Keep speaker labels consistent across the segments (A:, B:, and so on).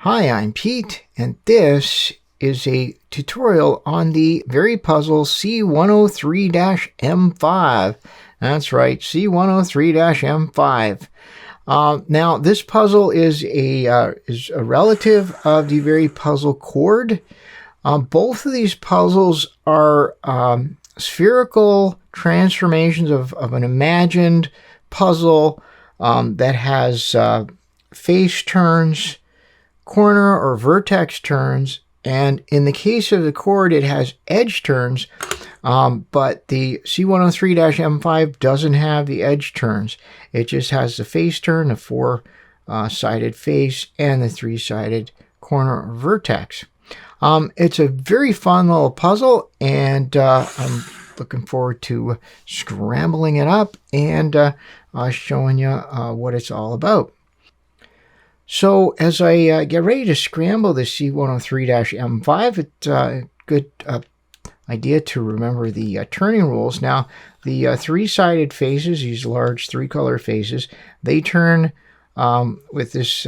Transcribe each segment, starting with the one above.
A: Hi, I'm Pete, and this is a tutorial on the VeryPuzzle C103-M5. That's right, C103-M5. Now, this puzzle is a relative of the VeryPuzzle CORD. Both of these puzzles are spherical transformations of an imagined puzzle that has face turns, corner or vertex turns, and in the case of the CORD it has edge turns, but the C103-M5 doesn't have the edge turns. It just has the face turn, the four-sided face, and the three-sided corner or vertex. It's a very fun little puzzle, and I'm looking forward to scrambling it up and showing you what it's all about. So as I get ready to scramble the C103-M5, it's a good idea to remember the turning rules. Now, the three-sided faces, these large three-color faces, they turn with this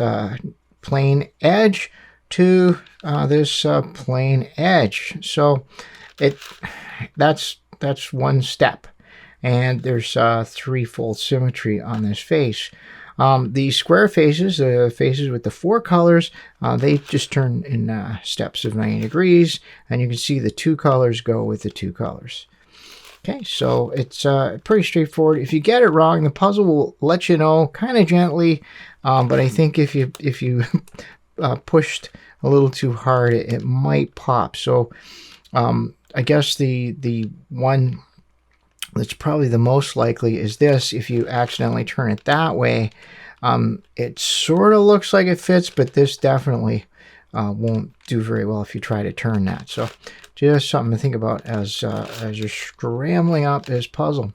A: plain edge to this plain edge. So that's one step, and there's threefold symmetry on this face. The square faces, the faces with the four colors, they just turn in steps of 90 degrees, and you can see the two colors go with the two colors. Okay, so it's pretty straightforward. If you get it wrong, the puzzle will let you know kind of gently, but I think if you pushed a little too hard, it might pop. So I guess the one that's probably the most likely is this. If you accidentally turn it that way, it sort of looks like it fits, but this definitely won't do very well if you try to turn that. So just something to think about as you're scrambling up this puzzle.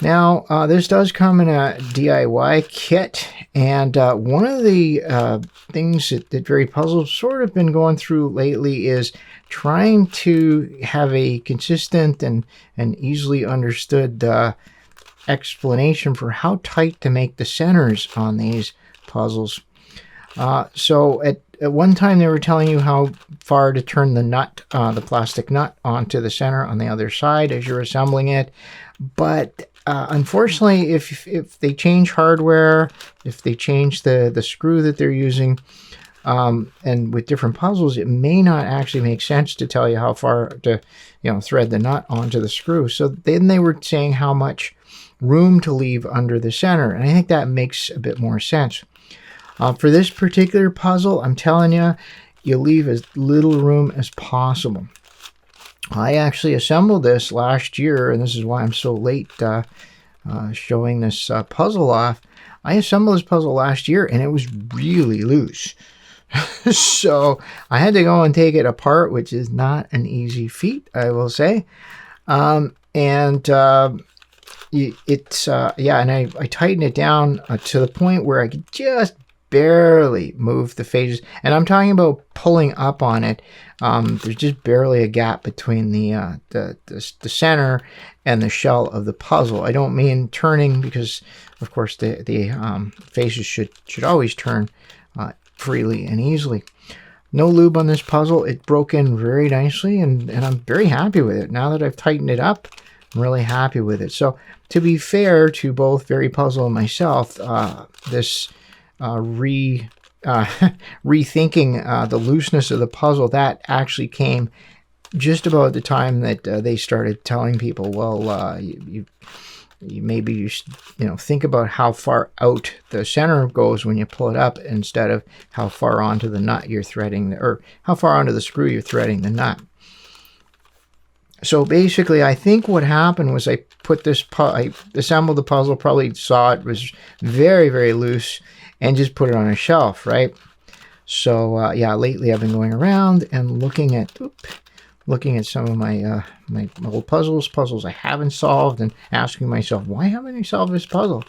A: Now, this does come in a DIY kit, and one of the things that VeryPuzzle's sort of been going through lately is trying to have a consistent and easily understood explanation for how tight to make the centers on these puzzles. So at one time they were telling you how far to turn the nut, the plastic nut, onto the center on the other side as you're assembling it. But unfortunately, if they change hardware, if they change the screw that they're using, and with different puzzles, it may not actually make sense to tell you how far to, thread the nut onto the screw. So then they were saying how much room to leave under the center, and I think that makes a bit more sense. For this particular puzzle, I'm telling you, you leave as little room as possible. I actually assembled this last year, and this is why I'm so late showing this puzzle off. I assembled this puzzle last year, and it was really loose. So I had to go and take it apart, which is not an easy feat, I will say. And I tightened it down to the point where I could just barely move the faces, and I'm talking about pulling up on it. There's just barely a gap between the center and the shell of the puzzle. I don't mean turning, because of course the faces should always turn freely and easily. No lube on this puzzle. It broke in very nicely, and I'm very happy with it. Now that I've tightened it up, I'm really happy with it. So to be fair to both VeryPuzzle and myself, this rethinking the looseness of the puzzle, that actually came just about the time that they started telling people, well, you maybe think about how far out the center goes when you pull it up, instead of how far onto the nut you're threading, or how far onto the screw you're threading the nut. So basically, I think what happened was I assembled the puzzle, probably saw it was very, very loose, and just put it on a shelf, right? So yeah, lately I've been going around and looking at some of my my old puzzles I haven't solved, and asking myself, why haven't I solved this puzzle?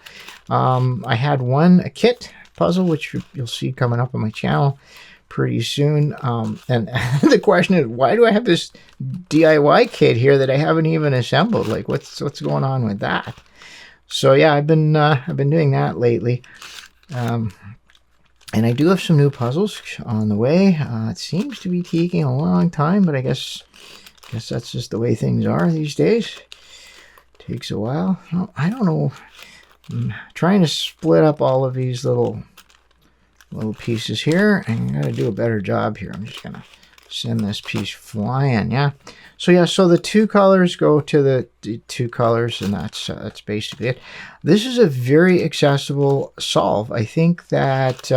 A: I had a kit puzzle, which you'll see coming up on my channel pretty soon. And the question is, why do I have this DIY kit here that I haven't even assembled? Like, what's going on with that? So yeah, I've been doing that lately. And I do have some new puzzles on the way. It seems to be taking a long time, but I guess that's just the way things are these days. Takes a while. Well, I don't know. I'm trying to split up all of these little pieces here, and I gotta do a better job here. I'm just gonna send this piece flying. Yeah. So yeah, so the two colors go to the two colors, and that's basically it. This is a very accessible solve. I think that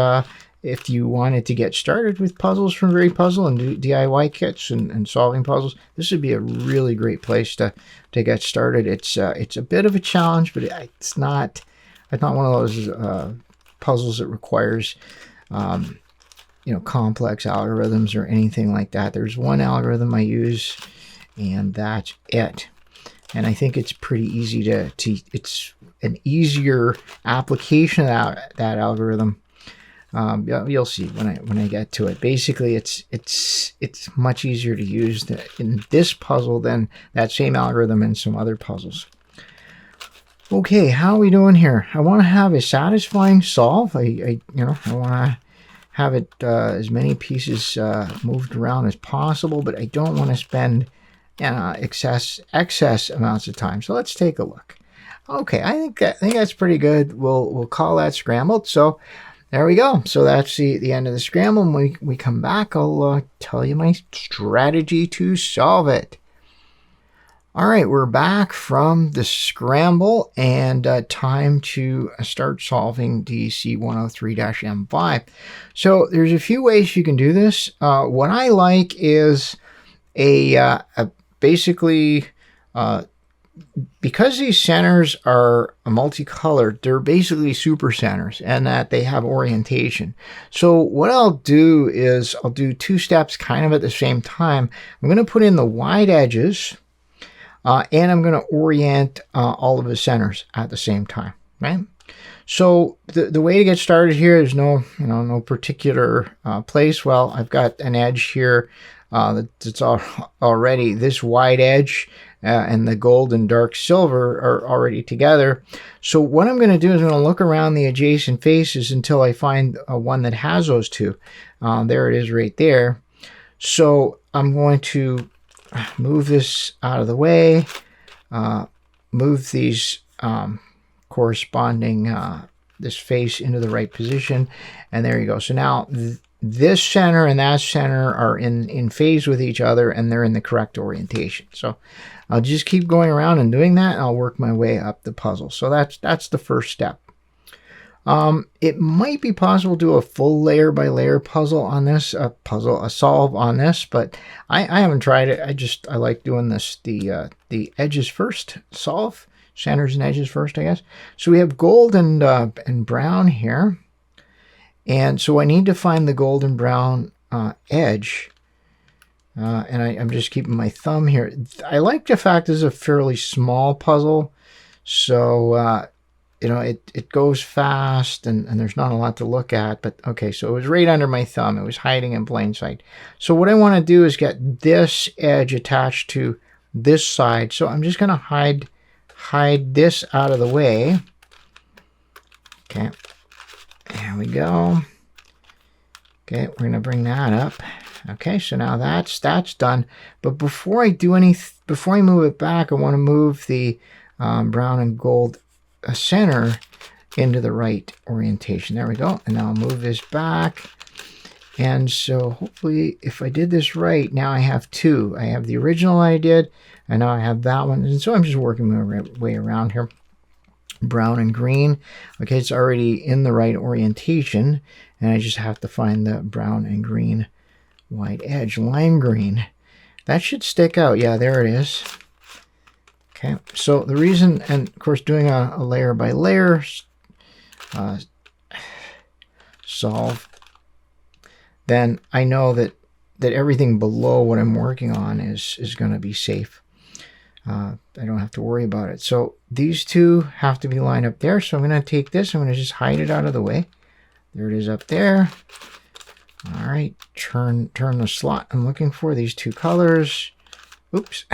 A: if you wanted to get started with puzzles from VeryPuzzle and do DIY kits and solving puzzles, this would be a really great place to get started. It's a bit of a challenge, but it's not one of those puzzles that requires complex algorithms or anything like that. There's one algorithm I use, and that's it. And I think it's pretty easy to it's an easier application of that algorithm. You'll see when I get to it. Basically, it's much easier to use in this puzzle than that same algorithm in some other puzzles. Okay, how are we doing here? I want to have a satisfying solve. I want to have it as many pieces moved around as possible, but I don't want to spend excess amounts of time. So let's take a look. Okay, I think that's pretty good. We'll call that scrambled. So there we go. So that's the end of the scramble. When we come back, I'll tell you my strategy to solve it. All right, we're back from the scramble, and time to start solving the C103-M5. So there's a few ways you can do this. What I like is basically because these centers are multicolored, they're basically super centers, and that they have orientation. So what I'll do is I'll do two steps kind of at the same time. I'm going to put in the wide edges. And I'm going to orient all of the centers at the same time, right? So the way to get started here is no particular place. Well, I've got an edge here that's already this wide edge and the gold and dark silver are already together. So what I'm going to do is I'm going to look around the adjacent faces until I find one that has those two. There it is right there. So I'm going to move this out of the way, move these corresponding this face into the right position, and there you go. So now this center and that center are in phase with each other, and they're in the correct orientation. So I'll just keep going around and doing that, and I'll work my way up the puzzle. So that's the first step. It might be possible to do a full layer by layer puzzle on this, a solve on this, but I haven't tried it. I like doing this, the edges first, solve, centers and edges first, I guess. So we have gold and brown here. And so I need to find the gold and brown edge. And I'm just keeping my thumb here. I like the fact this is a fairly small puzzle. So, it goes fast and there's not a lot to look at, but okay, so it was right under my thumb. It was hiding in plain sight. So what I want to do is get this edge attached to this side. So I'm just going to hide this out of the way. Okay, there we go. Okay, we're going to bring that up. Okay, so now that's done. But before I move it back, I want to move the brown and gold center into the right orientation. There we go. And now I'll move this back. And so hopefully if I did this right, now I have two. I have the original I did, and now I have that one. And so I'm just working my way around here. Brown and green. Okay, it's already in the right orientation, and I just have to find the brown and green wide edge. Lime green. That should stick out. Yeah, there it is. Okay, so the reason, and of course doing a layer by layer solve, then I know that everything below what I'm working on is going to be safe. I don't have to worry about it. So these two have to be lined up there. So I'm going to take this, I'm going to just hide it out of the way. There it is up there. All right, turn the slot I'm looking for, these two colors. Oops.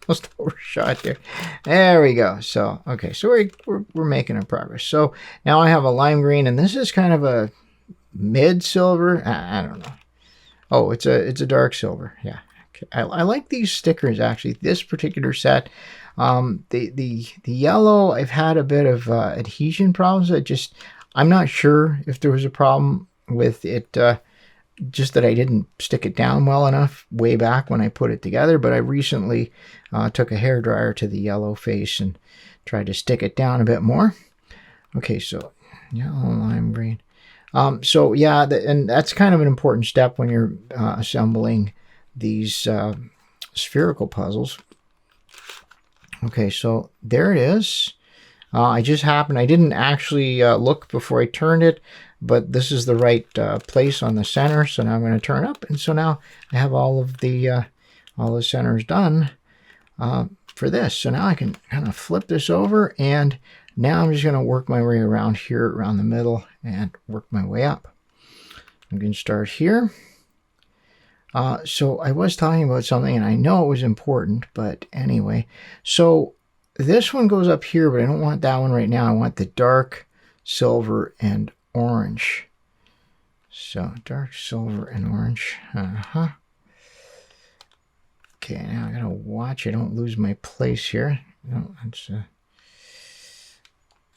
A: Almost overshot there. There we go. So, okay, so we're making a progress. So now I have a lime green, and this is kind of a mid silver. I don't know. Oh, it's a dark silver. Yeah. Okay. I like these stickers actually. This particular set. The yellow, I've had a bit of adhesion problems. I'm not sure if there was a problem with it. Just that I didn't stick it down well enough way back when I put it together. But I recently took a hairdryer to the yellow face and tried to stick it down a bit more. Okay, so yellow, lime green. So yeah, and that's kind of an important step when you're assembling these spherical puzzles. Okay, so there it is. I didn't actually look before I turned it, but this is the right place on the center. So now I'm going to turn up, and so now I have all the centers done for this. So now I can kind of flip this over, and now I'm just going to work my way around here, around the middle, and work my way up. I'm going to start here. So I was talking about something, and I know it was important, but anyway. So this one goes up here, but I don't want that one right now. I want the dark silver and orange. So dark silver and orange. Okay, now I gotta watch I don't lose my place here. No, that's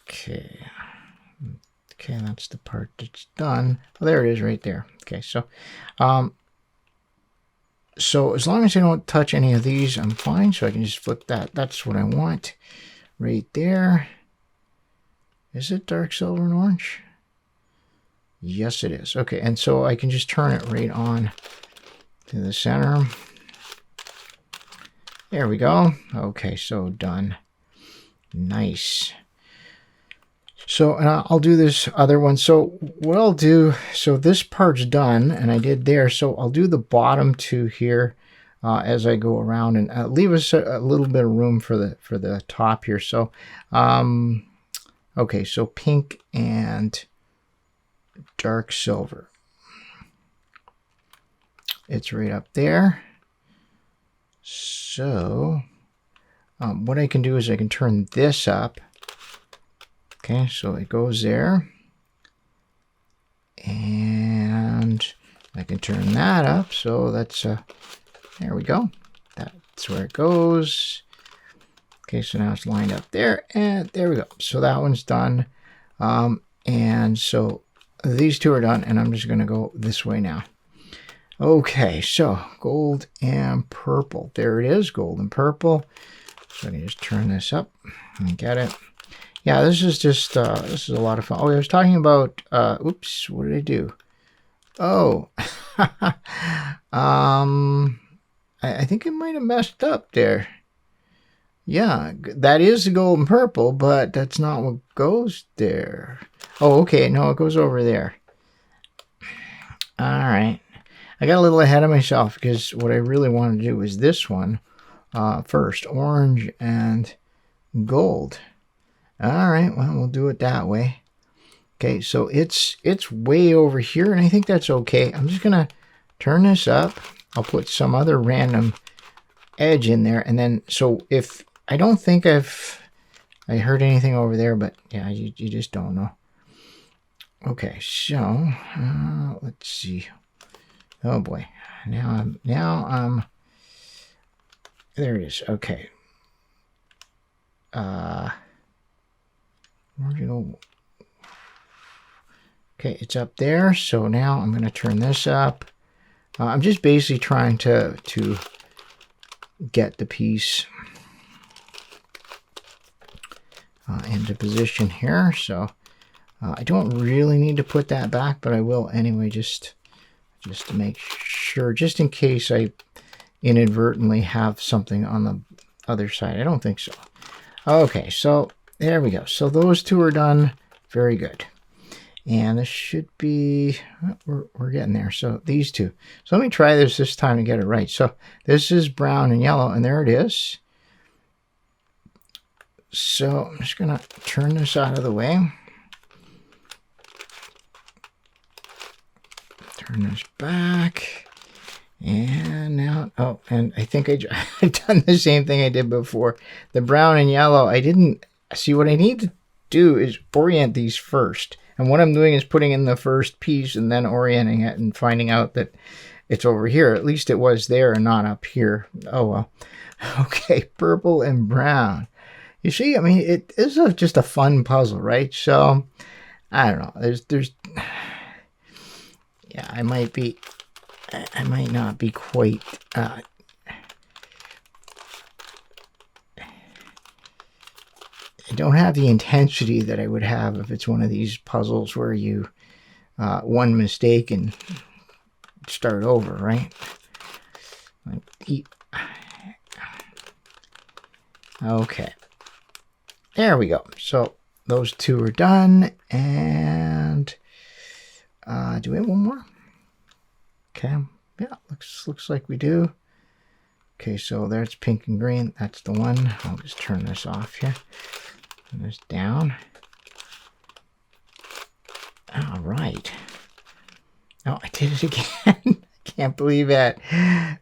A: okay. Okay, that's the part that's done. Oh, there it is right there. Okay, so so as long as I don't touch any of these, I'm fine. So I can just flip that. That's what I want right there. Is it dark silver and orange? Yes, it is. Okay, and so I can just turn it right on to the center. There we go. Okay, so done. Nice. So I'll do this other one. So what I'll do, so this part's done, and I did there. So I'll do the bottom two here as I go around, and leave us a little bit of room for the top here. So okay, so pink and dark silver. It's right up there. So what I can do is I can turn this up. Okay, so it goes there. And I can turn that up. So that's, there we go. That's where it goes. Okay, so now it's lined up there. And there we go. So that one's done. And so these two are done. And I'm just going to go this way now. Okay, so gold and purple. There it is, gold and purple. So I can just turn this up and get it. Yeah, this is just, this is a lot of fun. Oh, I was talking about, oops, what did I do? Oh, I think I might have messed up there. Yeah, that is the gold and purple, but that's not what goes there. Oh, okay, no, it goes over there. All right. I got a little ahead of myself because what I really wanted to do was this one first, orange and gold. All right, well, we'll do it that way. Okay, so it's way over here, and I think that's okay. I'm just gonna turn this up. I'll put some other random edge in there, and then so if I don't think I heard anything over there, but yeah, you just don't know. Okay, so let's see. Oh boy, now I'm there it is. Okay. Where'd you go? Okay, it's up there. So now I'm going to turn this up. I'm just basically trying to get the piece into position here. So I don't really need to put that back, but I will anyway, just to make sure, just in case I inadvertently have something on the other side. I don't think so. Okay, so there we go. So those two are done. Very good. And this should be, we're getting there. So these two. So let me try this time to get it right. So this is brown and yellow, and there it is. So I'm just going to turn this out of the way. Turn this back. And now, oh, and I think I've done the same thing I did before. The brown and yellow, I didn't see what I need do is orient these first. And what I'm doing is putting in the first piece and then orienting it and finding out that it's over here. At least it was there and not up here. Oh, well. Okay, purple and brown. You see, I mean, it is just a fun puzzle, right? So, I don't know. There's, yeah, I might not be quite, I don't have the intensity that I would have if it's one of these puzzles where you, one mistake and start over, right? Okay. There we go. So those two are done. And do we have one more? Okay. Yeah, looks like we do. Okay, so there's pink and green. That's the one. I'll just turn this off here. Turn this down. All right. Oh, I did it again. Can't believe that.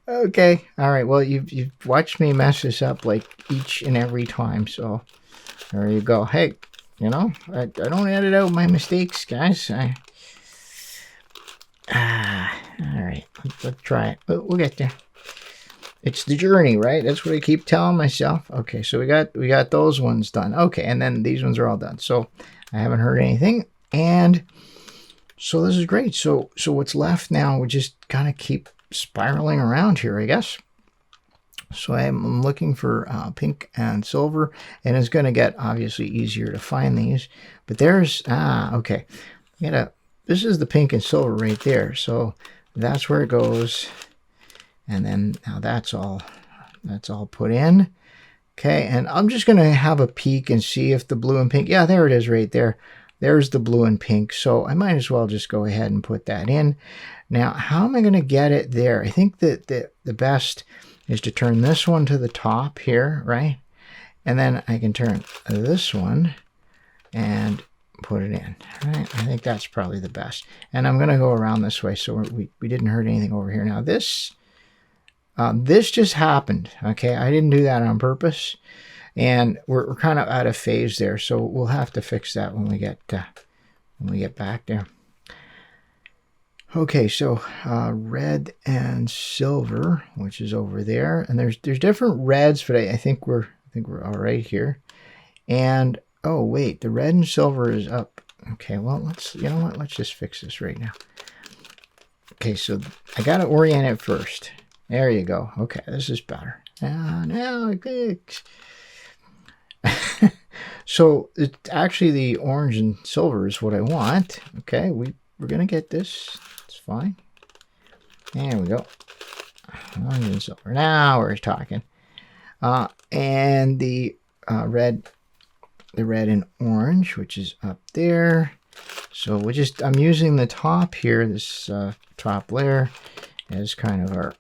A: Okay. All right. Well, you've watched me mess this up like each and every time. So there you go. Hey, you know, I don't edit out my mistakes, guys. All right. Let's try it. We'll get there. It's the journey, right? That's what I keep telling myself. Okay, so we got those ones done. Okay, and then these ones are all done. So I haven't heard anything, and so this is great. So what's left now? We just kind of keep spiraling around here, I guess. So I'm looking for pink and silver, and it's going to get obviously easier to find these. But there's okay. This is the pink and silver right there. So that's where it goes. And then now that's all put in. Okay, and I'm just going to have a peek and see if the blue and pink, yeah, there it is right there. There's the blue and pink. So I might as well just go ahead and put that in. Now, how am I going to get it there? I think that the best is to turn this one to the top here, right? And then I can turn this one and put it in, right? I think that's probably the best. And I'm going to go around this way so we didn't hurt anything over here. Now this just happened, okay? I didn't do that on purpose, and we're kind of out of phase there, so we'll have to fix that when we get back there. Okay, so red and silver, which is over there, and there's different reds, but I think we're all right here. And oh wait, the red and silver is up. Okay, well let's just fix this right now. Okay, so I got to orient it first. There you go. Okay, this is better. Now it clicks. So it's actually the orange and silver is what I want. Okay, we're gonna get this. It's fine. There we go. Orange and silver. Now we're talking. And the red and orange, which is up there. So I'm using the top here, this top layer, as kind of our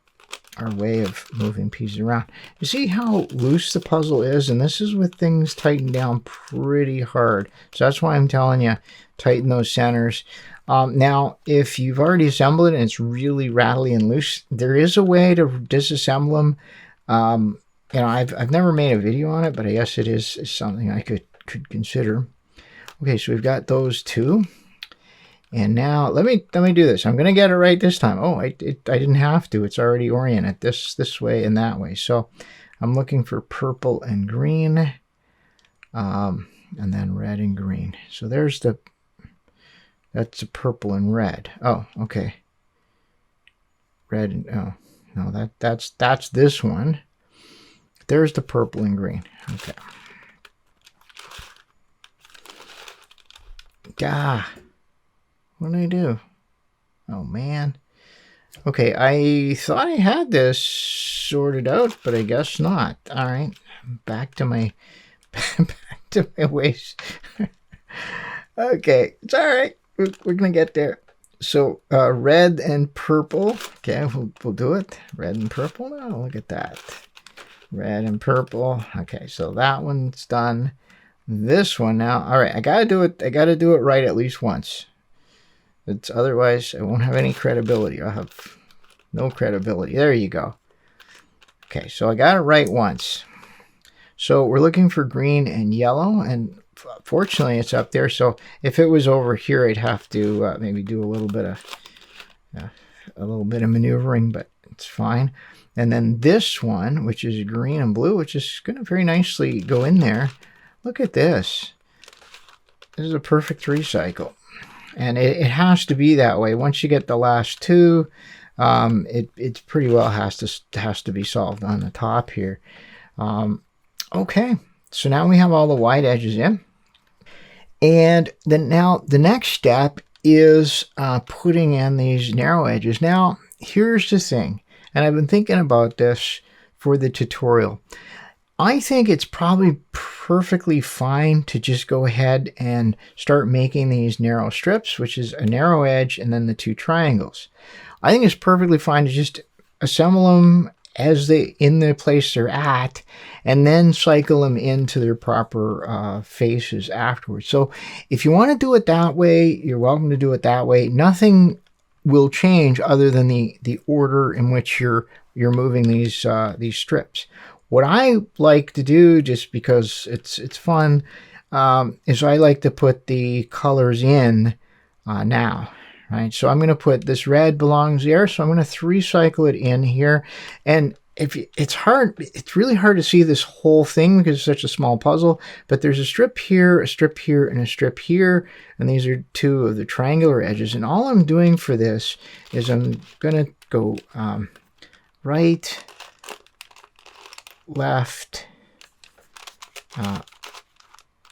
A: way of moving pieces around. You see how loose the puzzle is? And this is with things tightened down pretty hard. So that's why I'm telling you, tighten those centers. Now, if you've already assembled it and it's really rattly and loose, there is a way to disassemble them. You know, I've never made a video on it, but I guess it is something I could consider. Okay, so we've got those two. And now let me do this. I'm going to get it right this time. Oh, I didn't have to. It's already oriented this way and that way. So I'm looking for purple and green, and then red and green. So that's the purple and red. Oh, okay. Red and oh no, that's this one. There's the purple and green. Okay. What did I do? Oh, man. Okay, I thought I had this sorted out, but I guess not. All right, back to my ways. Okay, it's all right. We're gonna get there. So red and purple. Okay, we'll do it. Red and purple. Now look at that. Red and purple. Okay, so that one's done. This one now. All right, I gotta do it. I gotta do it right at least once. Otherwise, I won't have any credibility. I'll have no credibility. There you go. Okay, so I got it right once. So we're looking for green and yellow, and fortunately it's up there. So if it was over here, I'd have to maybe do a little bit of maneuvering, but it's fine. And then this one, which is green and blue, which is going to very nicely go in there. Look at this. This is a perfect recycle. And it has to be that way. Once you get the last two, it pretty well has to be solved on the top here. Okay, so now we have all the wide edges in. And then now the next step is putting in these narrow edges. Now, here's the thing, and I've been thinking about this for the tutorial. I think it's probably perfectly fine to just go ahead and start making these narrow strips, which is a narrow edge and then the two triangles. I think it's perfectly fine to just assemble them as in the place they're at, and then cycle them into their proper faces afterwards. So if you want to do it that way, you're welcome to do it that way. Nothing will change other than the order in which you're moving these strips. What I like to do, just because it's fun, is I like to put the colors in now. Right, so I'm going to put this red belongs there, so I'm going to 3-cycle it in here. And it's really hard to see this whole thing because it's such a small puzzle, but there's a strip here, and a strip here, and these are two of the triangular edges. And all I'm doing for this is I'm going to go right, left,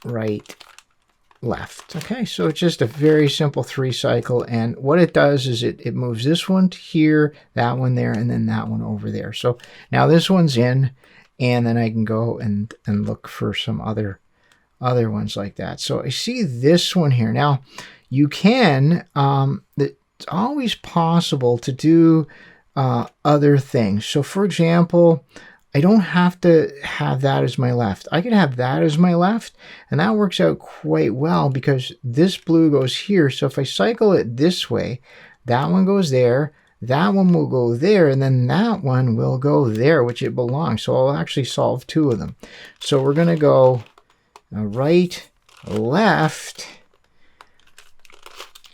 A: right, left. Okay, so it's just a very simple 3-cycle, and what it does is it moves this one to here, that one there, and then that one over there. So now this one's in, and then I can go and look for some other ones like that. So I see this one here. Now you can, it's always possible to do other things. So for example, I don't have to have that as my left. I can have that as my left, and that works out quite well because this blue goes here. So if I cycle it this way, that one goes there, that one will go there, and then that one will go there, which it belongs. So I'll actually solve two of them. So we're going to go right, left,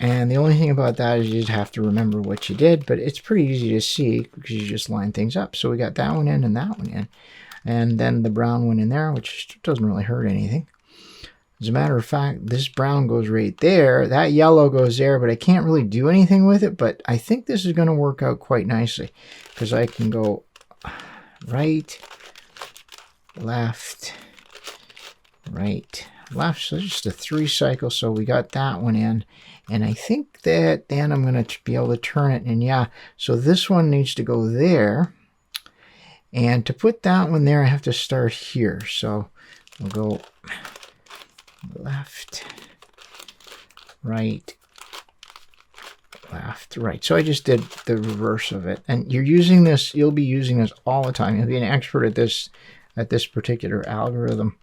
A: and the only thing about that is you just have to remember what you did, but it's pretty easy to see because you just line things up. So we got that one in and that one in, and then the brown one in there, which doesn't really hurt anything. As a matter of fact, this brown goes right there, that yellow goes there, but I can't really do anything with it, but I think this is going to work out quite nicely because I can go right, left, right, left. So just a 3-cycle. So we got that one in. And I think that then I'm going to be able to turn it. And yeah, so this one needs to go there. And to put that one there, I have to start here. So we'll go left, right, left, right. So I just did the reverse of it. And you're using this, you'll be using this all the time. You'll be an expert at this particular algorithm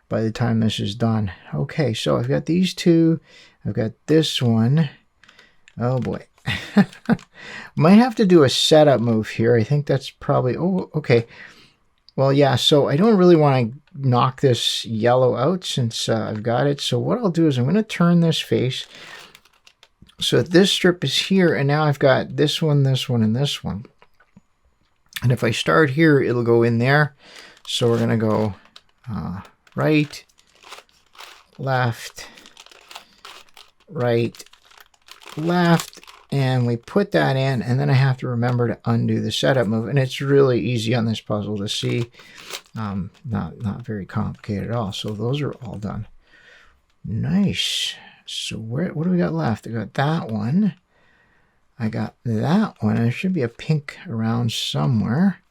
A: by the time this is done. Okay, so I've got these two. I've got this one. Oh boy. Might have to do a setup move here. I think that's probably, oh, okay. Well, yeah, so I don't really want to knock this yellow out since I've got it. So what I'll do is I'm going to turn this face. So this strip is here, and now I've got this one, and this one. And if I start here, it'll go in there. So we're going to go right, left, right, left, and we put that in, and then I have to remember to undo the setup move, and it's really easy on this puzzle to see. Not very complicated at all. So those are all done. Nice. So what do we got left? I got that one. I got that one. There should be a pink around somewhere.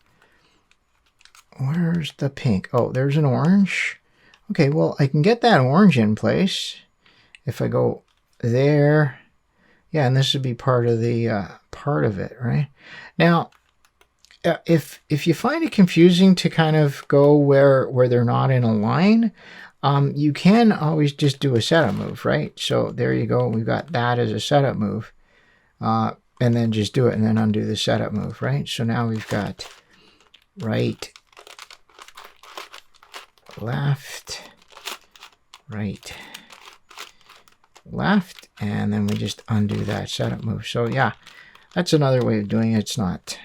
A: Where's the pink? Oh, there's an orange. Okay, well, I can get that orange in place if I go there. Yeah, and this would be part of the part of it, right? Now, if you find it confusing to kind of go where they're not in a line, you can always just do a setup move, right? So there you go. We've got that as a setup move, and then just do it and then undo the setup move, right? So now we've got right, left, right, left, and then we just undo that setup move. So yeah, that's another way of doing it. It's not,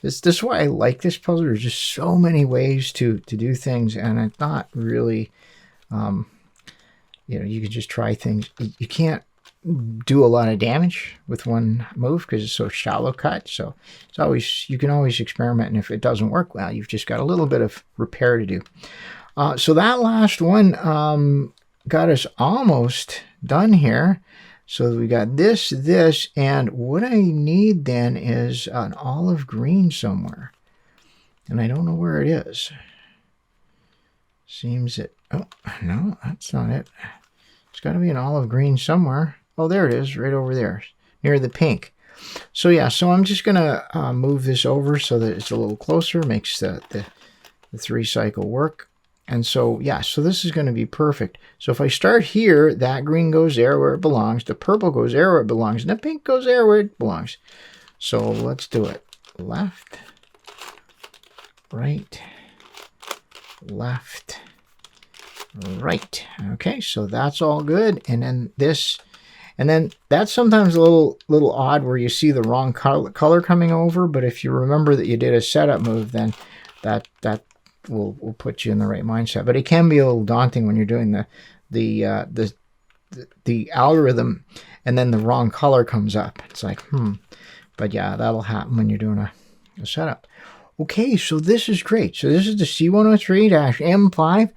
A: this is why I like this puzzle. There's just so many ways to do things, and it's not really, you know, you can just try things. You can't do a lot of damage with one move because it's so shallow cut. So it's always, you can always experiment, and if it doesn't work well, you've just got a little bit of repair to do. So that last one got us almost done here. So we got this, and what I need then is an olive green somewhere, and I don't know where it is. Seems it, oh no, that's not it. It's got to be an olive green somewhere. Oh, there it is, right over there, near the pink. So yeah, so I'm just gonna move this over so that it's a little closer, makes the 3-cycle work. And so yeah, so this is going to be perfect. So if I start here, that green goes there where it belongs, the purple goes there where it belongs, and the pink goes there where it belongs. So let's do it. Left, right, left, right. Okay, so that's all good. And then this, and then that's sometimes a little odd where you see the wrong color coming over, but if you remember that you did a setup move, then that will put you in the right mindset. But it can be a little daunting when you're doing the algorithm and then the wrong color comes up. It's like, but yeah, that'll happen when you're doing a setup. Okay, so this is great. So this is the C103-M5.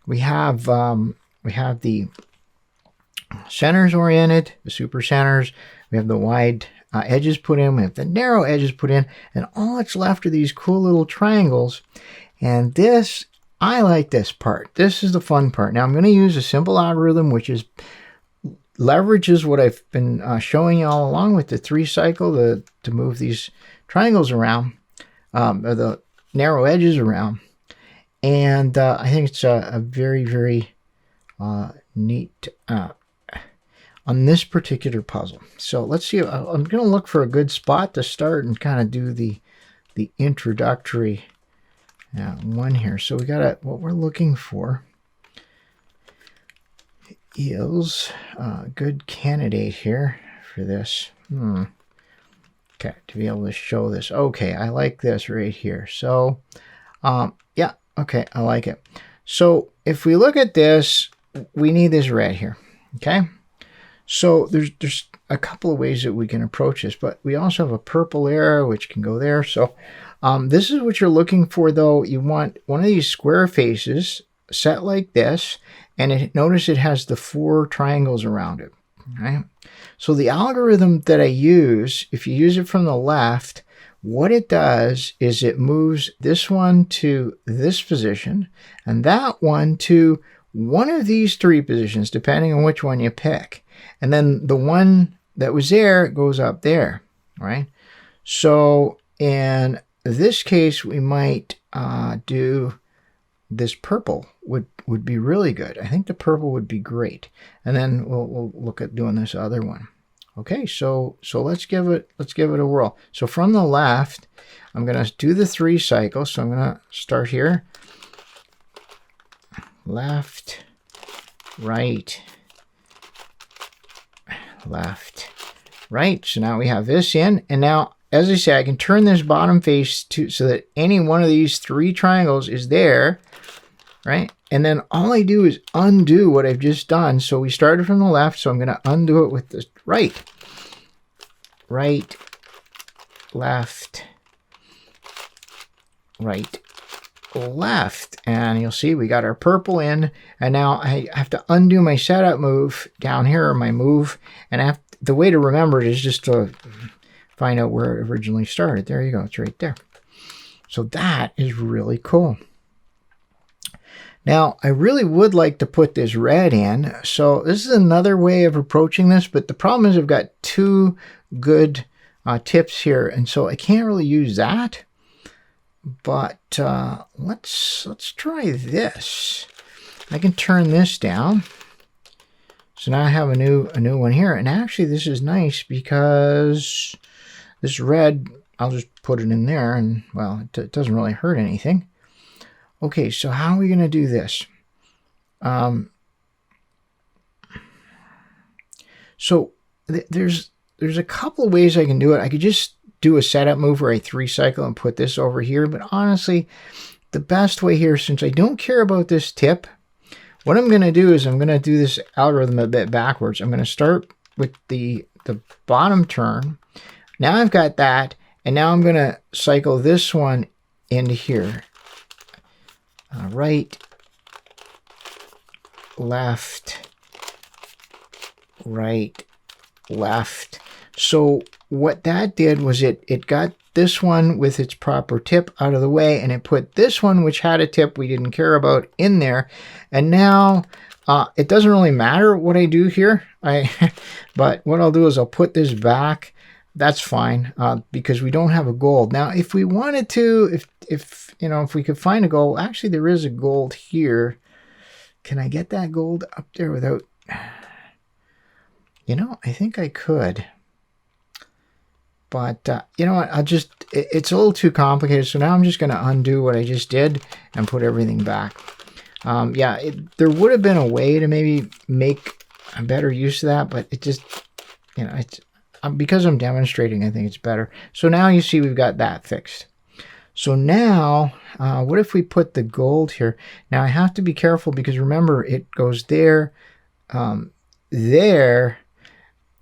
A: We have the centers oriented, the super centers. We have the wide edges put in. We have the narrow edges put in, and all that's left are these cool little triangles. And this, I like this part. This is the fun part. Now I'm going to use a simple algorithm which is leverages what I've been showing you all along with the 3-cycle to move these triangles around, or the narrow edges around. And I think it's a very, very neat on this particular puzzle. So let's see. I'm going to look for a good spot to start and kind of do the introductory one here. So we got what we're looking for is a good candidate here for this. Okay, to be able to show this. Okay, I like this right here. So yeah, okay, I like it. So if we look at this, we need this red here. Okay, so there's a couple of ways that we can approach this, but we also have a purple arrow which can go there. So this is what you're looking for, though. You want one of these square faces set like this, and notice it has the 4 triangles around it. Right? So the algorithm that I use, if you use it from the left, what it does is it moves this one to this position and that one to one of these 3 positions, depending on which one you pick. And then the one that was there goes up there, right? So in this case, we might do this purple would be really good. I think the purple would be great. And then we'll look at doing this other one. Okay, so let's give it a whirl. So from the left, I'm going to do the 3 cycles. So I'm going to start here. Left, right, left, right. So now we have this in, and now, as I say, I can turn this bottom face so that any one of these 3 triangles is there, right? And then all I do is undo what I've just done. So we started from the left, so I'm going to undo it with the right. Right, left, right, left. And you'll see we got our purple in. And now I have to undo my setup move down here, or my move. And the way to remember it is just to find out where it originally started. There you go. It's right there. So that is really cool. Now, I really would like to put this red in. So this is another way of approaching this, but the problem is I've got 2 good tips here, and so I can't really use that. But let's try this. I can turn this down. So now I have a new one here, and actually this is nice because this red, I'll just put it in there, and well, it doesn't really hurt anything. Okay, so how are we going to do this? So there's a couple of ways I can do it. I could just do a setup move where I 3-cycle and put this over here. But honestly, the best way here, since I don't care about this tip, what I'm going to do is I'm going to do this algorithm a bit backwards. I'm going to start with the bottom turn. Now I've got that, and now I'm going to cycle this one into here. Right, left, right, left. So what that did was it got this one with its proper tip out of the way, and it put this one, which had a tip we didn't care about, in there. And now it doesn't really matter what I do here. But what I'll do is I'll put this back. That's fine because we don't have a gold. Now, if we wanted to, if we could find a gold, actually there is a gold here. Can I get that gold up there without? I think I could. But you know what? It's a little too complicated. So now I'm just going to undo what I just did and put everything back. Yeah, there would have been a way to maybe make a better use of that, but it just, it's because I'm demonstrating, I think it's better. So now you see we've got that fixed. So now, what if we put the gold here? Now I have to be careful because remember, it goes there, there,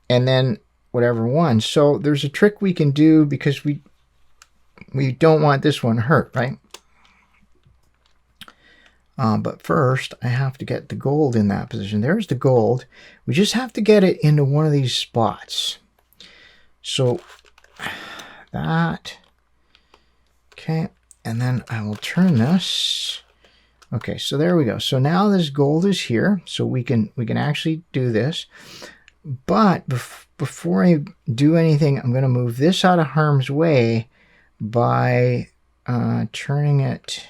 A: and then whatever one. So there's a trick we can do because we don't want this one hurt, right? But first, I have to get the gold in that position. There's the gold. We just have to get it into one of these spots. So that, okay, and then I will turn this. Okay, so there we go. So now this gold is here, so we can actually do this. But before I do anything, I'm going to move this out of harm's way by turning it.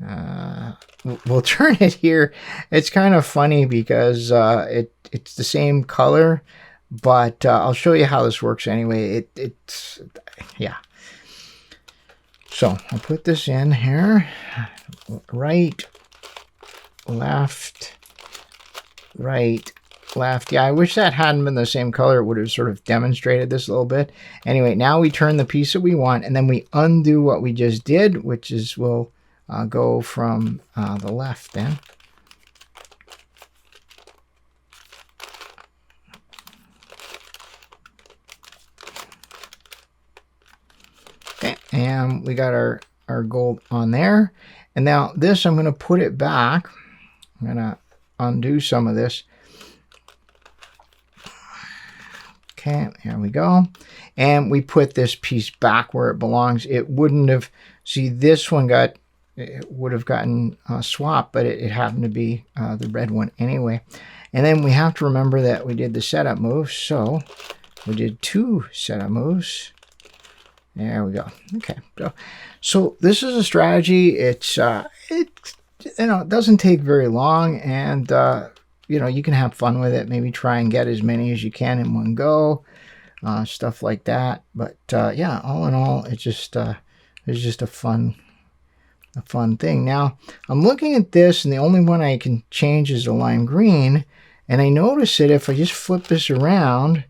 A: We'll turn it here. It's kind of funny because it's the same color, but I'll show you how this works anyway. Yeah. So I'll put this in here. Right, left, right, left. Yeah, I wish that hadn't been the same color. It would have sort of demonstrated this a little bit. Anyway, now we turn the piece that we want, and then we undo what we just did, which is we'll go from the left then. Okay, and we got our gold on there. And now this, I'm going to put it back. I'm going to undo some of this. Okay, here we go. And we put this piece back where it belongs. It wouldn't have, see, this one it would have gotten swapped, but it happened to be the red one anyway. And then we have to remember that we did the setup move. So we did 2 setup moves. There we go. Okay, so this is a strategy. It doesn't take very long, and you can have fun with it. Maybe try and get as many as you can in one go, stuff like that. But yeah, all in all, it's just a fun thing. Now I'm looking at this, and the only one I can change is the lime green, and I notice that if I just flip this around,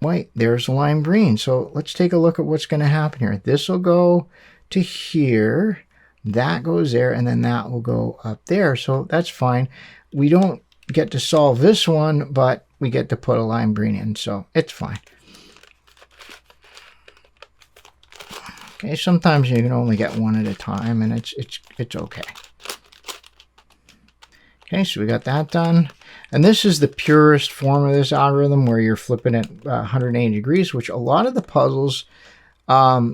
A: wait, there's the lime green. So let's take a look at what's going to happen here. This will go to here, that goes there, and then that will go up there. So that's fine. We don't get to solve this one, but we get to put a lime green in, so it's fine. Okay, sometimes you can only get one at a time, and it's okay. Okay, so we got that done. And this is the purest form of this algorithm where you're flipping it 180 degrees, which a lot of the puzzles that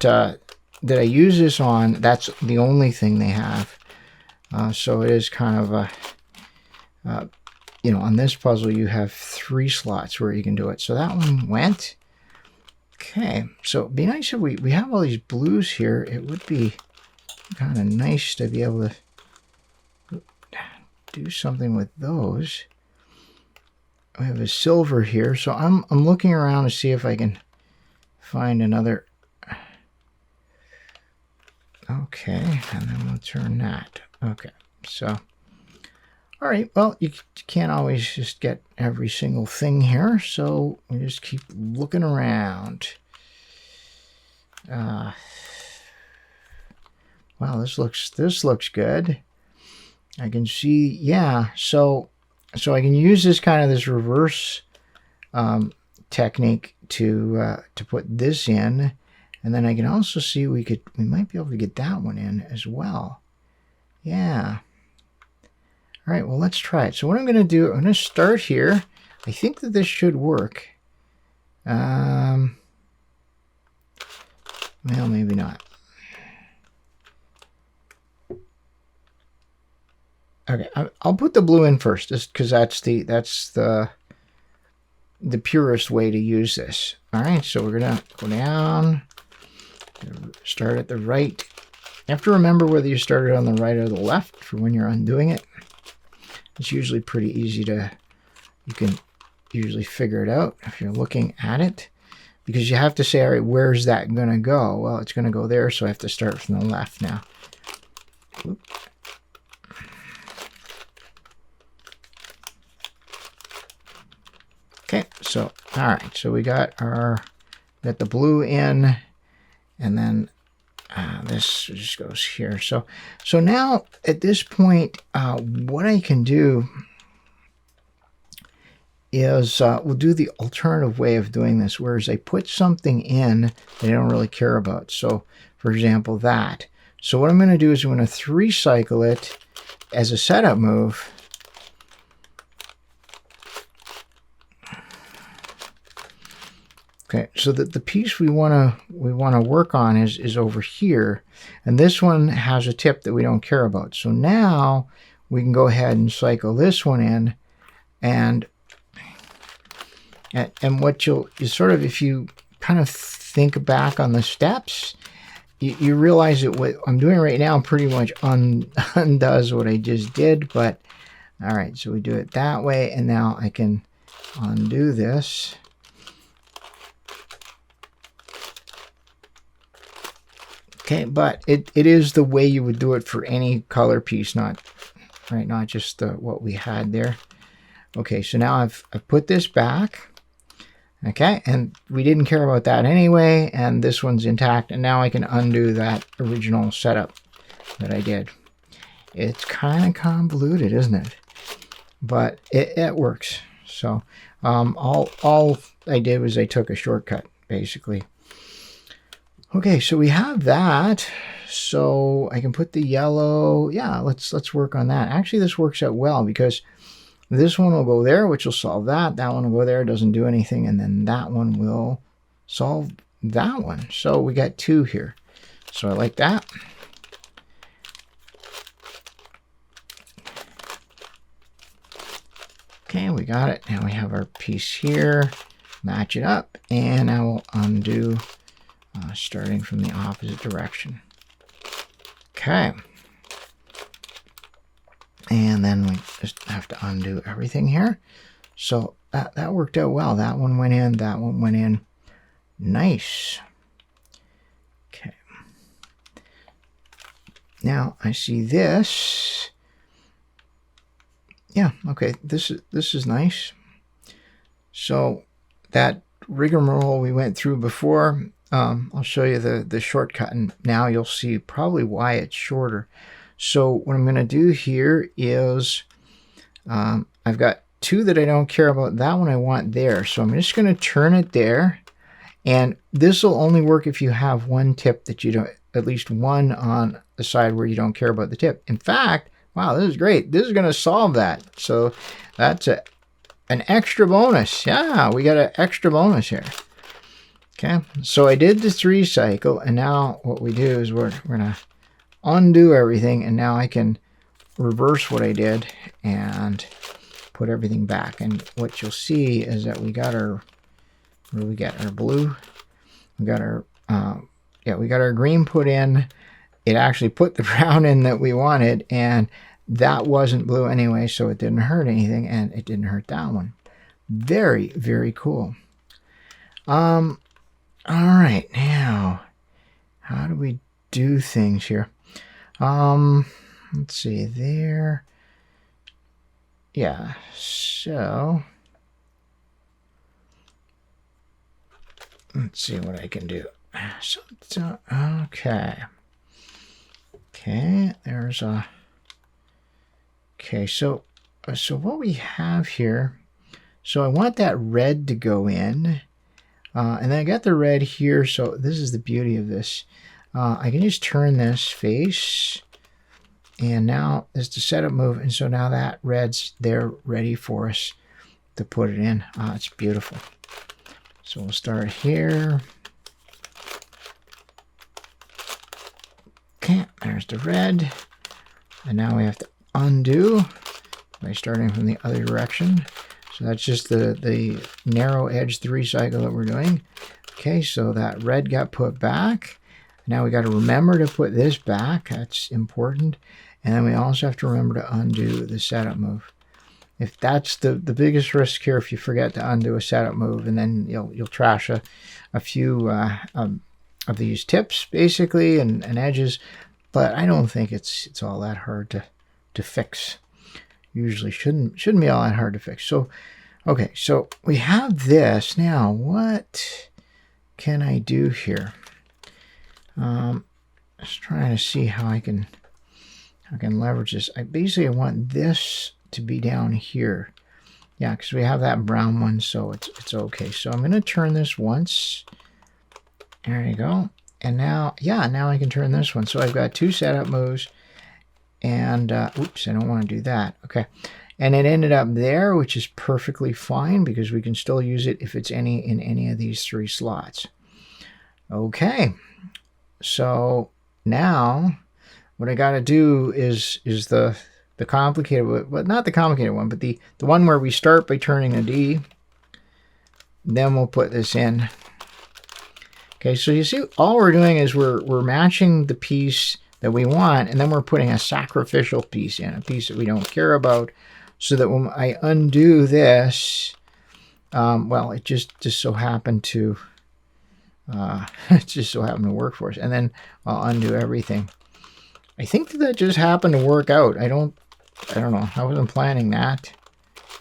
A: I use this on, that's the only thing they have. So it is kind of a, on this puzzle you have 3 slots where you can do it. So that one went. Okay, so it'd be nice if we have all these blues here. It would be kind of nice to be able to do something with those. We have a silver here, so I'm looking around to see if I can find another. Okay, and then we'll turn that. Okay, so All right, well, you can't always just get every single thing here, so we just keep looking around. Wow, this looks good. I can see, yeah. So I can use this this reverse technique to put this in, and then I can also see we might be able to get that one in as well. Yeah. All right, well, let's try it. So what I'm going to do, I'm going to start here. I think that this should work. Well, maybe not. Okay, I'll put the blue in first, just because that's the purest way to use this. All right, so we're going to go down, start at the right. You have to remember whether you started on the right or the left for when you're undoing it. It's usually pretty easy you can usually figure it out if you're looking at it, because you have to say, all right, where's that going to go? Well, it's going to go there, so I have to start from the left now. Oop. Okay, so, all right, so we got the blue in, and then this just goes here. So now at this point, what I can do is we'll do the alternative way of doing this, whereas I put something in that I don't really care about. So, for example, that. So what I'm going to do is I'm going to 3-cycle it as a setup move. Okay, so that the piece we want to work on is over here, and this one has a tip that we don't care about. So now we can go ahead and cycle this one in, and what you sort of, if you kind of think back on the steps, you realize that what I'm doing right now pretty much undoes what I just did. But all right, so we do it that way, and now I can undo this. Okay, but it is the way you would do it for any color piece, not just what we had there. Okay, so now I've put this back. Okay, and we didn't care about that anyway, and this one's intact, and now I can undo that original setup that I did. It's kind of convoluted, isn't it? But it works. So all I did was I took a shortcut, basically. Okay, so we have that. So I can put the yellow. Yeah, let's work on that. Actually, this works out well because this one will go there, which will solve that. That one will go there, doesn't do anything, and then that one will solve that one. So we got 2 here. So I like that. Okay, we got it. Now we have our piece here. Match it up, and I will undo. Starting from the opposite direction. Okay. And then we just have to undo everything here. So that worked out well. That one went in, that one went in. Nice. Okay. Now I see this. Yeah, okay, this is nice. So that rigmarole we went through before, I'll show you the shortcut, and now you'll see probably why it's shorter. So what I'm going to do here is I've got 2 that I don't care about. That one I want there. So I'm just going to turn it there, and this will only work if you have one tip that you don't, at least one on the side where you don't care about the tip. In fact, wow, this is great. This is going to solve that. So that's an extra bonus. Yeah, we got an extra bonus here. Okay, so I did the 3-cycle, and now what we do is we're going to undo everything, and now I can reverse what I did and put everything back. And what you'll see is that we got our, where do we get our blue? We got our, we got our green put in. It actually put the brown in that we wanted, and that wasn't blue anyway, so it didn't hurt anything, and it didn't hurt that one. Very, very cool. All right, now, how do we do things here? Let's see there. yeah, so let's see what I can do. So okay. Okay, there's a... Okay, so what we have here, so I want that red to go in, and then I got the red here, so this is the beauty of this. I can just turn this face, and now it's the setup move, and so now that red's there ready for us to put it in. It's beautiful. So we'll start here. Okay, there's the red, and now we have to undo by starting from the other direction. So that's just the narrow edge 3 cycle that we're doing. Okay, so that red got put back. Now we got to remember to put this back. That's important. And then we also have to remember to undo the setup move. If that's the biggest risk here, if you forget to undo a setup move, and then you'll trash a few of these tips basically and edges. But I don't think it's all that hard to fix. Usually shouldn't be all that hard to fix. So okay, so we have this. Now what can I do here? Just trying to see how I can leverage this. I basically want this to be down here. Yeah, because we have that brown one, so it's okay. So I'm going to turn this once. There you go. And now, yeah, now I can turn this one. So I've got 2 setup moves. And, oops, I don't want to do that. Okay. And it ended up there, which is perfectly fine because we can still use it if it's in any of these 3 slots. Okay. So now what I got to do is the complicated, but not the complicated one, but the one where we start by turning a D. Then we'll put this in. Okay, so you see, all we're doing is we're matching the piece that we want, and then we're putting a sacrificial piece in, a piece that we don't care about, so that when I undo this, well, it just so happened to work for us, and then I'll undo everything. I think that just happened to work out. I don't know. I wasn't planning that.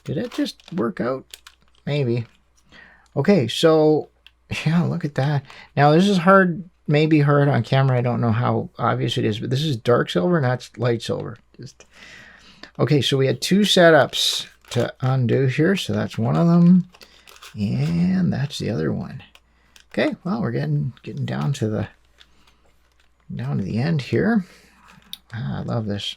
A: Did it just work out? Maybe. Okay, so yeah, look at that. Now this is hard, maybe hard on camera. I don't know how obvious it is, but this is dark silver and that's light silver. Okay, so we had 2 setups to undo here, so that's one of them, and that's the other one. Okay, well, we're getting down to the end here. I love this.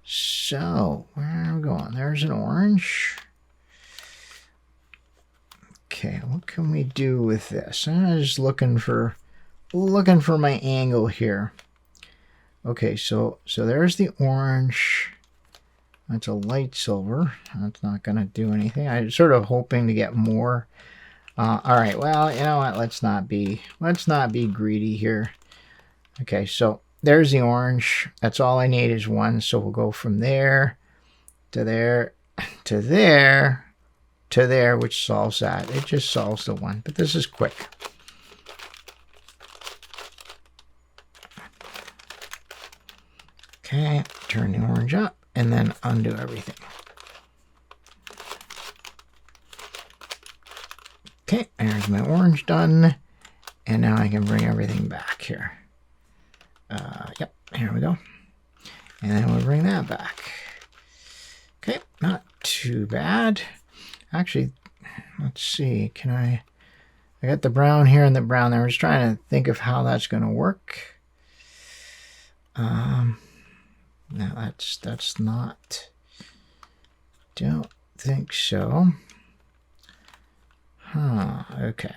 A: So where are we going? There's an orange. Okay, what can we do with this? I'm just looking for my angle here. Okay, so there's the orange. That's a light silver. That's not going to do anything. I'm sort of hoping to get more. All right, well, you know what? Let's not be greedy here. Okay, so there's the orange. That's all I need is 1. So we'll go from there to there to there to there, which solves that. It just solves the 1, but this is quick. Okay, turn the orange up and then undo everything. Okay, there's my orange done, and now I can bring everything back here. Yep, here we go. And then we'll bring that back. Okay, not too bad. Actually, let's see, I got the brown here and the brown there. I was trying to think of how that's going to work. No, that's not, don't think so. Huh, okay.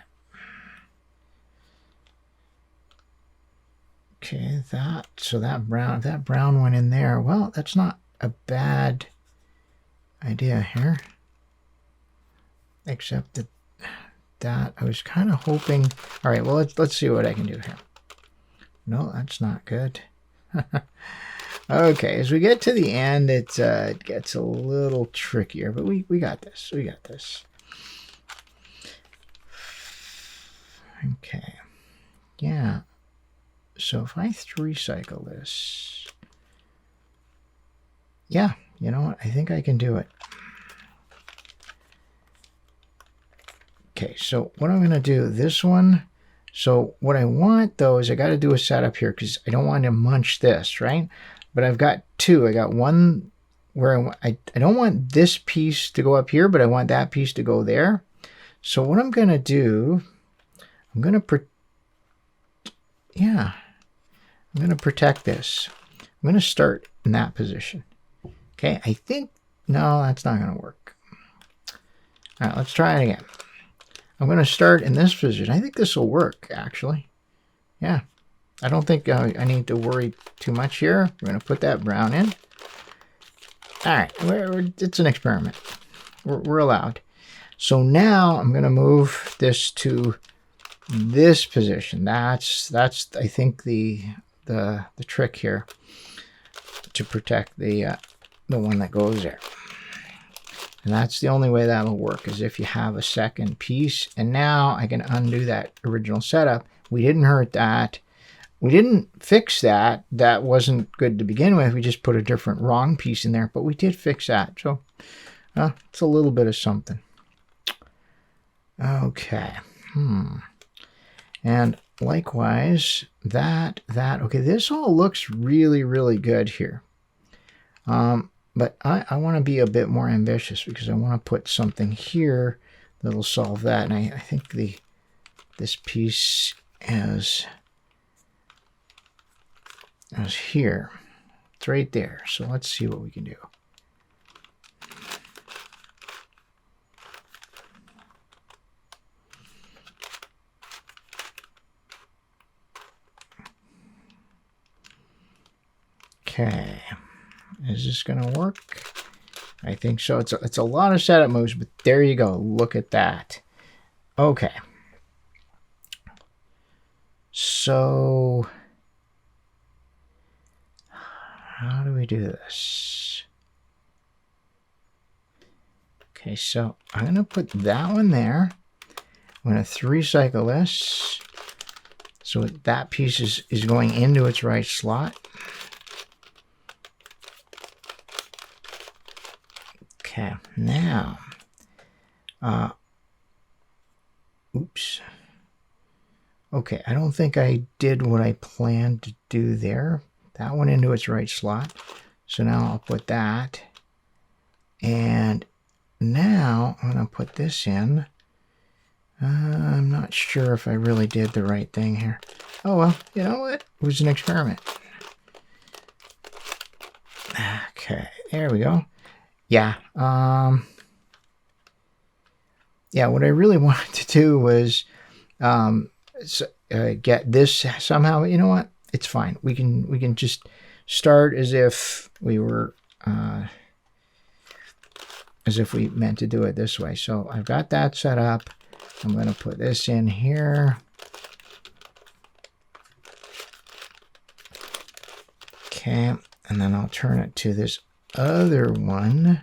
A: Okay, that brown went in there. Well, that's not a bad idea here. Except that I was kind of hoping. All right, well, let's see what I can do here. No, that's not good. Okay, as we get to the end, it gets a little trickier, but we got this. We got this. Okay. Yeah. So if I 3 cycle this, yeah, you know what? I think I can do it. Okay, so what I'm going to do, this one. So what I want, though, is I got to do a setup here because I don't want to munch this, right? But I've got two. I got one where I don't want this piece to go up here, but I want that piece to go there. So what I'm going to do, I'm going to protect this. I'm going to start in that position. Okay, I think, no, that's not going to work. All right, let's try it again. I'm going to start in this position. I think this will work, actually. Yeah, I don't think I need to worry too much here. We're going to put that brown in. All right, it's an experiment. We're allowed. So now I'm going to move this to this position. That's I think the trick here to protect the one that goes there. And that's the only way that'll work, is if you have a second piece. And now I can undo that original setup. We didn't hurt that. We didn't fix that. That wasn't good to begin with. We just put a different wrong piece in there, but we did fix that. So it's a little bit of something. Okay. And likewise, okay, this all looks really, really good here. But I want to be a bit more ambitious because I want to put something here that'll solve that. And I think this piece is here. It's right there. So let's see what we can do. Okay. Is this going to work? I think so. It's a lot of setup moves, but there you go. Look at that. Okay. So how do we do this? Okay, so I'm going to put that one there. I'm going to 3-cycle this. So that piece is going into its right slot. Okay, now, oops. Okay, I don't think I did what I planned to do there. That went into its right slot. So now I'll put that. And now I'm going to put this in. I'm not sure if I really did the right thing here. Oh, well, you know what? It was an experiment. Okay, there we go. Yeah. Yeah, what I really wanted to do was get this somehow. You know what? It's fine. We can just start as if we were as if we meant to do it this way. So I've got that set up. I'm going to put this in here. Okay, and then I'll turn it to this other one,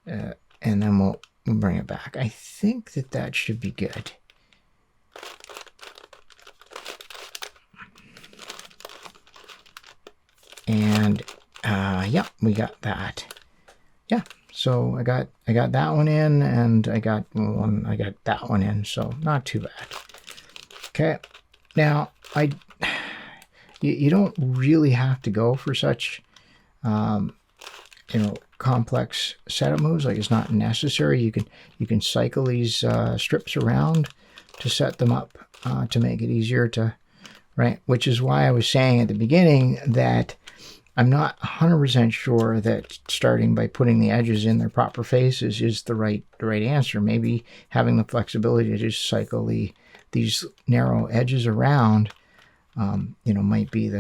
A: and then we'll bring it back. I think that should be good. And yeah, we got that. Yeah, so I got that one in, and I got that one in, so not too bad. Okay, now you don't really have to go for such complex setup moves. Like, it's not necessary. You can cycle these strips around to set them up to make it easier to, right? Which is why I was saying at the beginning that I'm not 100% sure that starting by putting the edges in their proper faces is the right answer. Maybe having the flexibility to just cycle these narrow edges around, might be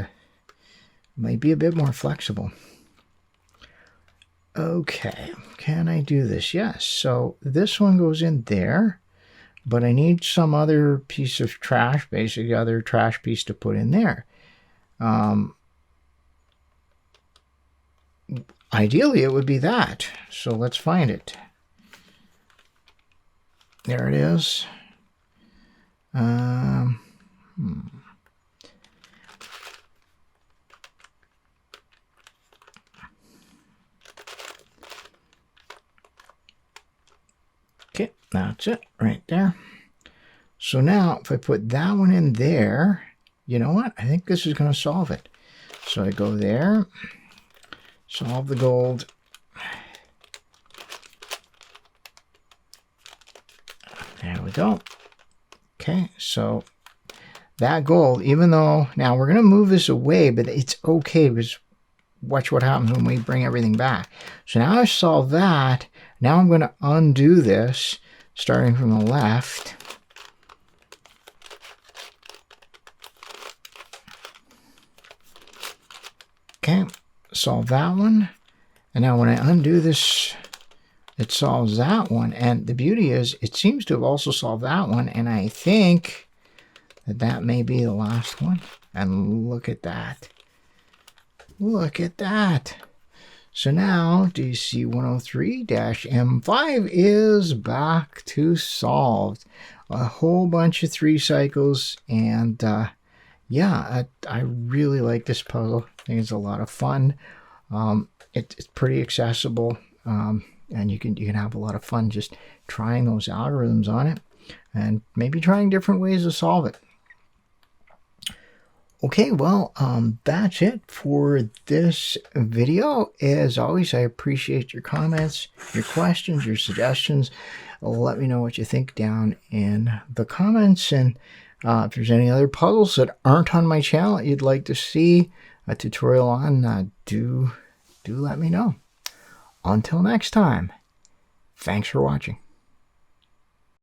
A: a bit more flexible. Okay, can I do this? Yes. So this one goes in there, but I need some other piece of trash, basically other trash piece to put in there. Ideally, it would be that. So let's find it. There it is. Okay, that's it right there. So now if I put that one in there, you know what? I think this is going to solve it. So I go there, solve the gold. There we go. Okay, so that gold, even though now we're going to move this away, but it's okay because watch what happens when we bring everything back. So now I solve that. Now I'm going to undo this starting from the left. Okay, solve that one. And now when I undo this, it solves that one. And the beauty is it seems to have also solved that one. And I think that that may be the last one. And look at that. Look at that. So now DC103-M5 is back to solved. A whole bunch of 3 cycles. And yeah, I really like this puzzle. I think it's a lot of fun. It's pretty accessible. And you can have a lot of fun just trying those algorithms on it. And maybe trying different ways to solve it. Okay, well, that's it for this video. As always, I appreciate your comments, your questions, your suggestions. Let me know what you think down in the comments. And if there's any other puzzles that aren't on my channel that you'd like to see a tutorial on, do let me know. Until next time, thanks for watching.